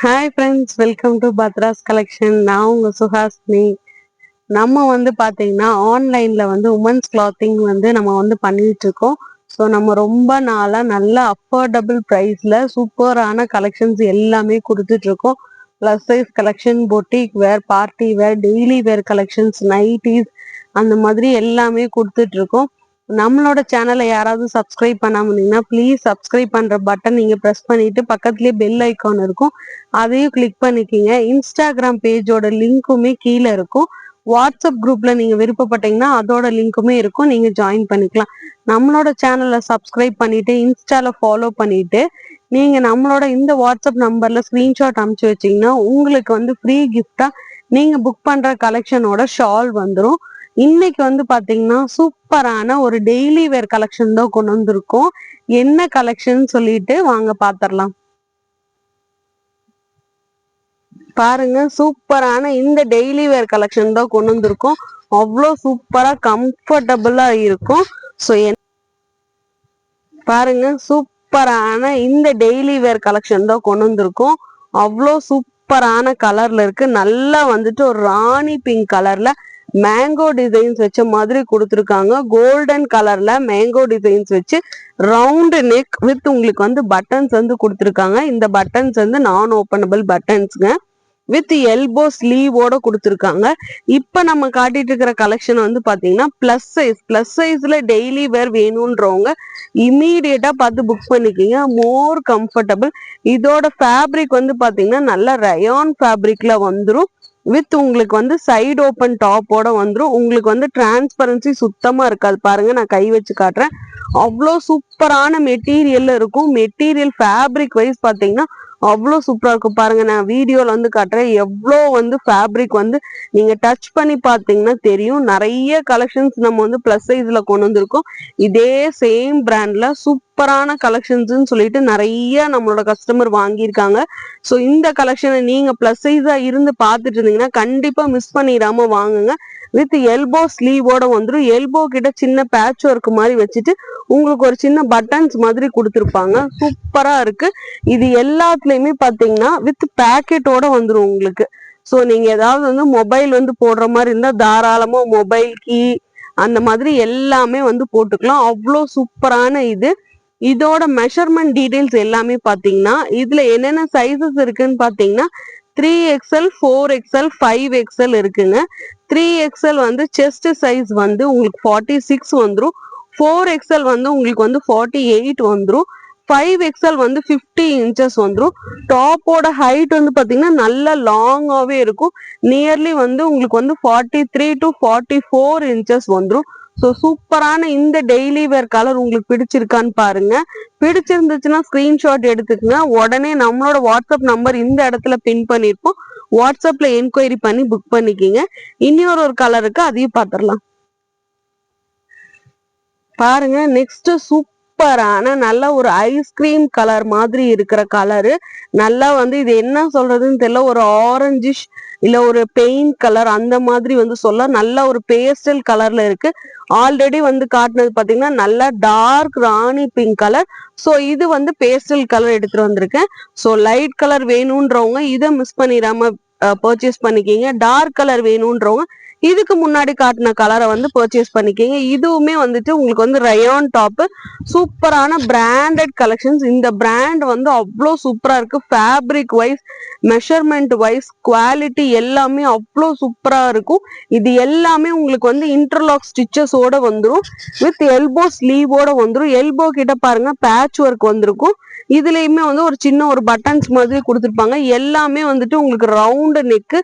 Hi friends, welcome to Batra's collection. நான் உங்க சுஹாஸ்னி. நம்ம பாத்தீங்கன்னா ஆன்லைன்ல உமன்ஸ் கிளாத்திங் நம்ம பண்ணிட்டு இருக்கோம். ஸோ நம்ம ரொம்ப நாளா நல்ல அஃபோர்டபுள் ப்ரைஸ்ல சூப்பரான கலெக்ஷன்ஸ் எல்லாமே கொடுத்துட்டு இருக்கோம். Plus size collection, boutique wear, party wear, daily wear collections, nighties அந்த மாதிரி எல்லாமே கொடுத்துட்டு இருக்கோம். நம்மளோட சேனலை யாராவது சப்ஸ்கிரைப் பண்ணாம இருந்தீங்கன்னா ப்ளீஸ் சப்ஸ்கிரைப் பண்ற பட்டன் நீங்க ப்ரெஸ் பண்ணிட்டு பக்கத்துலயே பெல் ஐக்கான் இருக்கும், அதையும் கிளிக் பண்ணிக்கிங்க. இன்ஸ்டாகிராம் பேஜோட லிங்க்குமே கீழே இருக்கும். வாட்ஸ்அப் குரூப்ல நீங்க விருப்பப்பட்டீங்கன்னா அதோட லிங்க்குமே இருக்கும், நீங்க ஜாயின் பண்ணிக்கலாம். நம்மளோட சேனலை சப்ஸ்கிரைப் பண்ணிட்டு இன்ஸ்டால ஃபாலோ பண்ணிட்டு நீங்க நம்மளோட இந்த வாட்ஸ்அப் நம்பர்ல ஸ்கிரீன்ஷாட் அனுப்பிச்சு வச்சீங்கன்னா உங்களுக்கு ஃப்ரீ கிஃப்டா நீங்க புக் பண்ற கலெக்ஷனோட ஷால் வந்துடும். இன்னைக்கு பாத்தீங்கன்னா சூப்பரான ஒரு டெய்லி வேர் கலெக்ஷன் தான் கொண்டு வந்திருக்கோம். என்ன கலெக்ஷன் சொல்லிட்டு வாங்க பாத்திரலாம். பாருங்க, சூப்பரான இந்த டெய்லி வேர் கலெக்ஷன் தான் கொண்டு வந்திருக்கோம். அவ்வளோ சூப்பரா கம்ஃபர்டபுளா இருக்கும். ஸோ பாருங்க, சூப்பரான இந்த டெய்லி வேர் கலெக்ஷன் தான் கொண்டு வந்திருக்கோம். அவ்வளோ சூப்பரான கலர்ல இருக்கு. நல்லா ஒரு ராணி பிங்க் கலர்ல மேங்கோ டிசைன்ஸ் வச்ச மாதிரி கொடுத்துருக்காங்க. கோல்டன் கலர்ல மேங்கோ டிசைன்ஸ் வச்சு ரவுண்ட் நெக் வித் உங்களுக்கு பட்டன்ஸ் கொடுத்துருக்காங்க. இந்த பட்டன்ஸ் நான் ஓப்பனபிள் பட்டன்ஸ்ங்க வித் எல்போ ஸ்லீவோட கொடுத்துருக்காங்க. இப்ப நம்ம காட்டிட்டு இருக்கிற கலெக்ஷன் பாத்தீங்கன்னா பிளஸ் சைஸ்ல டெய்லி வேர் வேணும்ன்றவங்க இமீடியட்டா பார்த்து புக் பண்ணிக்கிங்க. மோர் கம்ஃபர்டபுள். இதோட ஃபேப்ரிக் பாத்தீங்கன்னா நல்ல ரயான் ஃபேப்ரிக்ல வந்துடும். வித் உங்களுக்கு சைடு ஓப்பன் டாப்போட வந்துடும். உங்களுக்கு டிரான்ஸ்பரன்சி சுத்தமா இருக்காது. பாருங்க, நான் கை வச்சு காட்டுறேன். அவ்வளோ சூப்பரான மெட்டீரியல் இருக்கும். மெட்டீரியல் ஃபேப்ரிக் வைஸ் பாத்தீங்கன்னா அவ்வளோ சூப்பரா இருக்கும். பாருங்க, நான் வீடியோல காட்டுறேன். எவ்வளோ ஃபேப்ரிக் நீங்க டச் பண்ணி பார்த்தீங்கன்னா தெரியும். நிறைய கலெக்ஷன்ஸ் நம்ம பிளஸ் சைஸ்ல கொண்டு வந்திருக்கோம். இதே சேம் பிராண்ட்ல சூப்பரான கலெக்ஷன்ஸ் சொல்லிட்டு நிறைய நம்மளோட கஸ்டமர் வாங்கியிருக்காங்க. ஸோ இந்த கலெக்ஷனை நீங்க பிளஸ் சைஸா இருந்து பார்த்துட்டு இருந்தீங்கன்னா கண்டிப்பா மிஸ் பண்ணிடாம வாங்குங்க. வித் எல்போ ஸ்லீவோட வந்துடும். எல்போ கிட்ட சின்ன பேட்ச் ஒர்க் மாதிரி வச்சுட்டு உங்களுக்கு ஒரு சின்ன பட்டன்ஸ் மாதிரி கொடுத்துருப்பாங்க. சூப்பரா இருக்கு. இது எல்லாத்துலயுமே பாத்தீங்கன்னா வித் பேக்கெட்டோட வந்துடும் உங்களுக்கு. ஸோ நீங்க ஏதாவது மொபைல் போடுற மாதிரி இருந்தா தாராளமா மொபைல் கீ அந்த மாதிரி எல்லாமே போட்டுக்கலாம். அவ்வளோ சூப்பரான இது. இதோட மெஷர்மெண்ட் டீடைல்ஸ் எல்லாமே பாத்தீங்கன்னா இதுல என்னென்ன சைசஸ் இருக்குன்னு பாத்தீங்கன்னா 3XL, 4XL, 5XL இருக்குங்க. 3XL செஸ்ட் சைஸ் உங்களுக்கு 46 வந்துடும். 4XL உங்களுக்கு 48 வந்துடும். 5XL 50 இன்ச்சஸ் வந்துடும். டாப்போட ஹைட் பாத்தீங்கன்னா நல்ல லாங்காவே இருக்கும். நியர்லி உங்களுக்கு 43 to 44 இன்ச்சஸ் வந்துடும். ஸோ சூப்பரான இந்த டெய்லி வேர் கலர் உங்களுக்கு பிடிச்சிருக்கான்னு பாருங்க. பிடிச்சிருந்துச்சுன்னா ஸ்கிரீன்ஷாட் எடுத்துக்கங்க. உடனே நம்மளோட வாட்ஸ்அப் நம்பர் இந்த இடத்துல பின் பண்ணிருப்போம். வாட்ஸ்அப்ல என்கொயரி பண்ணி புக் பண்ணிக்கிங்க. இன்னொரு கலருக்கு அதையும் பார்த்துடலாம். பாருங்க, நெக்ஸ்ட் சூப்பரான நல்ல ஒரு ஐஸ்கிரீம் கலர் மாதிரி இருக்கிற கலரு. நல்லா இது என்ன சொல்றதுன்னு தெரியல, ஒரு ஆரஞ்சிஷ் இல்ல ஒரு பெயிண்ட் கலர் அந்த மாதிரி சொல்ல நல்ல ஒரு பேஸ்டல் கலர்ல இருக்கு. ஆல்ரெடி காட்டினது பாத்தீங்கன்னா நல்லா dark rani pink colour. So இது பேஸ்டல் கலர் எடுத்துட்டு வந்திருக்கேன். ஸோ லைட் கலர் வேணும்ன்றவங்க இதை மிஸ் பண்ணிடாம பர்ச்சேஸ் பண்ணிக்கிங்க. டார்க் கலர் வேணும்ன்றவங்க இதுக்கு முன்னாடி காட்டின கலரை பர்ச்சேஸ் பண்ணிக்கிங்க. இதுவுமே உங்களுக்கு ரயான் டாப். சூப்பரான பிராண்டட் கலெக்ஷன்ஸ். இந்த பிராண்ட் அவ்வளோ சூப்பரா இருக்கு. Fabric wise, measurement wise, quality எல்லாமே அவ்வளோ சூப்பரா இருக்கும். இது எல்லாமே உங்களுக்கு இன்டர்லாக் ஸ்டிச்சஸோட வந்துடும். வித் எல்போ ஸ்லீவோட வந்துடும். எல்போ கிட்ட பாருங்க பேட்ச் ஒர்க் வந்திருக்கும். இதுலயுமே ஒரு சின்ன ஒரு பட்டன்ஸ் மாதிரி கொடுத்துருப்பாங்க. எல்லாமே உங்களுக்கு ரவுண்ட் நெக்கு.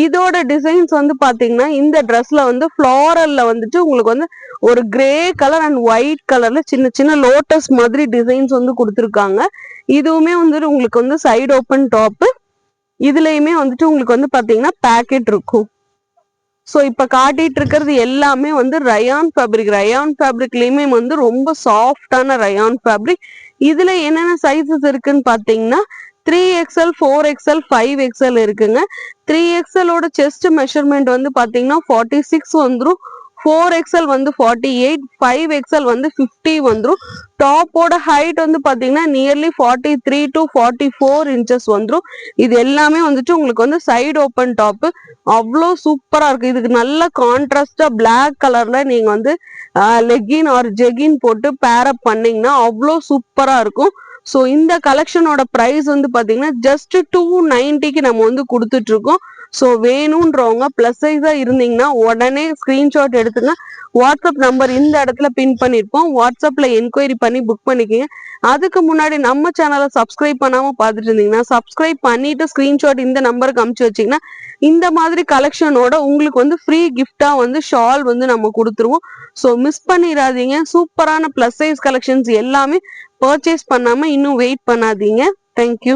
இதோட டிசைன்ஸ் பாத்தீங்கன்னா இந்த ட்ரெஸ்ல ஃபிளாரல்ல உங்களுக்கு ஒரு கிரே கலர் அண்ட் ஒயிட் கலர்ல சின்ன சின்ன லோட்டஸ் மாதிரி டிசைன்ஸ் கொடுத்துருக்காங்க. இதுவுமே உங்களுக்கு சைடு ஓப்பன் டாப். இதுலயுமே உங்களுக்கு பாத்தீங்கன்னா பேக்கெட் இருக்கும். ஸோ இப்ப காட்டிட்டு இருக்கிறது எல்லாமே ரயான் ஃபேப்ரிக். ரயான் ஃபேப்ரிக்லயுமே ரொம்ப சாஃப்டான ரயான் ஃபேப்ரிக். இதுல என்னென்ன சைசஸ் இருக்குன்னு பாத்தீங்கன்னா 3XL, 4XL, 5XL இருக்குங்க. 3XL ஓட செஸ்ட் மெஷர்மெண்ட் பாத்தீங்கன்னா 46 வந்துடும். 4XL வந்து 48, 5XL வந்து 50 வந்துரும். டாப்போட ஹைட் வந்து பாத்தீங்கன்னா நியர்லி 43 to 44 இன்ச்சஸ் வந்துரும். இது எல்லாமே வந்துட்டு உங்களுக்கு வந்து சைடு ஓப்பன் டாப். அவ்வளோ சூப்பரா இருக்கு. இதுக்கு நல்ல கான்ட்ராஸ்டா பிளாக் கலர்ல நீங்க வந்து லெகின் ஆர் ஜெகின் போட்டு பேர் அப் பண்ணீங்கன்னா அவ்வளோ சூப்பரா இருக்கும். ஸோ இந்த கலெக்ஷனோட ப்ரைஸ் வந்து பாத்தீங்கன்னா ஜஸ்ட் 290க்கு நம்ம வந்து கொடுத்துட்டு இருக்கோம். ஸோ வேணும்ன்றவங்க பிளஸ் சைஸா இருந்தீங்கன்னா உடனே ஸ்கிரீன்ஷாட் எடுத்துங்க. வாட்ஸ்அப் நம்பர் இந்த இடத்துல பின் பண்ணிருப்போம். வாட்ஸ்அப்ல என்கொயரி பண்ணி புக் பண்ணிக்கங்க. அதுக்கு முன்னாடி நம்ம சேனலை சப்ஸ்கிரைப் பண்ணாம பார்த்துட்டு இருந்தீங்கன்னா சப்ஸ்கிரைப் பண்ணிட்டு ஸ்கிரீன்ஷாட் இந்த நம்பருக்கு அமுச்சு வச்சீங்கன்னா இந்த மாதிரி கலெக்ஷனோட உங்களுக்கு வந்து ஃப்ரீ கிஃப்டா வந்து ஷால் வந்து நம்ம கொடுத்துருவோம். ஸோ மிஸ் பண்ணிடாதீங்க. சூப்பரான பிளஸ் சைஸ் கலெக்ஷன்ஸ் எல்லாமே பர்ச்சேஸ் பண்ணாம இன்னும் வெயிட் பண்ணாதீங்க. தேங்க்யூ.